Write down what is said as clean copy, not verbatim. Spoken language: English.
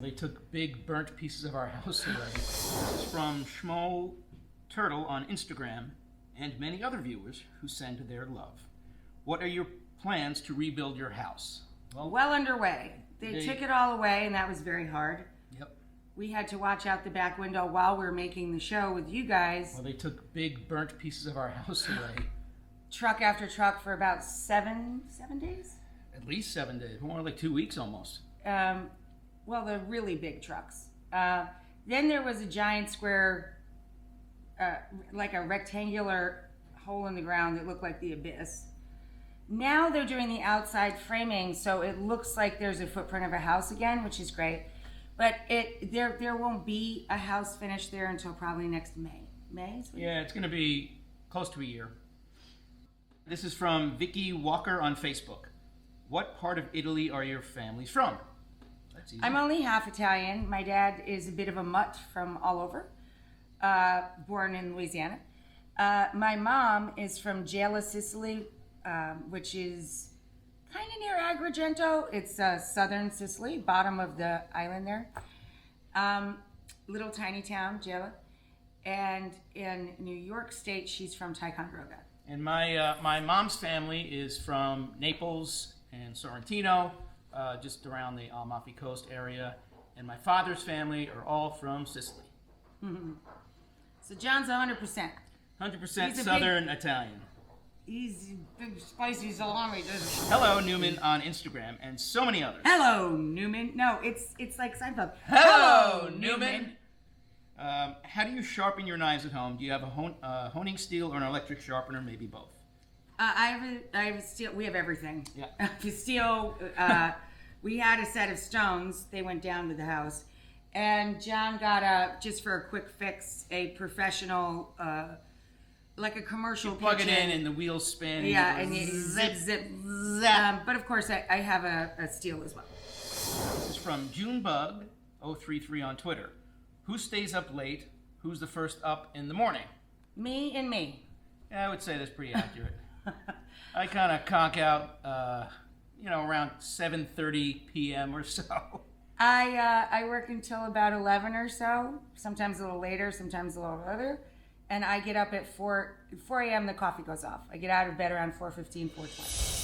They took big burnt pieces of our house away. This is from Schmo Turtle on Instagram and many other viewers who send their love. What are your plans to rebuild your house? Well underway. They took it all away, and that was very hard. Yep. We had to watch out the back window while we were making the show with you guys. Well, they took big burnt pieces of our house away. Truck after truck for about seven days? At least 7 days. More like 2 weeks almost. Well, the really big trucks. Then there was a giant square, like a rectangular hole in the ground that looked like the abyss. Now they're doing the outside framing, so it looks like there's a footprint of a house again, which is great. But there won't be a house finished there until probably next May. May? Yeah, it's going to be close to a year. This is from Vicky Walker on Facebook. What part of Italy are your families from? That's easy. I'm only half Italian. My dad is a bit of a mutt from all over, born in Louisiana. My mom is from Gela, Sicily, which is kind of near Agrigento. It's southern Sicily, bottom of the island there. Little tiny town, Gela. And in New York State, she's from Ticonderoga. And my mom's family is from Naples and Sorrentino, just around the Amalfi Coast area. And my father's family are all from Sicily. Mm-hmm. So John's 100%. 100% Southern Italian. He's big spicy salami. Hello, Newman on Instagram, and so many others. Hello, Newman. No, it's like Seinfeld. Hello, Newman. How do you sharpen your knives at home? Do you have a honing steel or an electric sharpener? Maybe both. I have a steel. We have everything. Yeah. Steel. We had a set of stones. They went down to the house, and John got just for a quick fix, a professional. Like a commercial you plug kitchen. it in and the wheels spin. Yeah, and you zip. But of course, I have a steel as well. This is from Junebug033 on Twitter. Who stays up late? Who's the first up in the morning? Me and me. Yeah, I would say that's pretty accurate. I kind of conk out, around 7:30 p.m. or so. I work until about 11 or so, sometimes a little later, sometimes a little earlier. And I get up at 4 a.m. the coffee goes off. I get out of bed around 4:15, 4:20.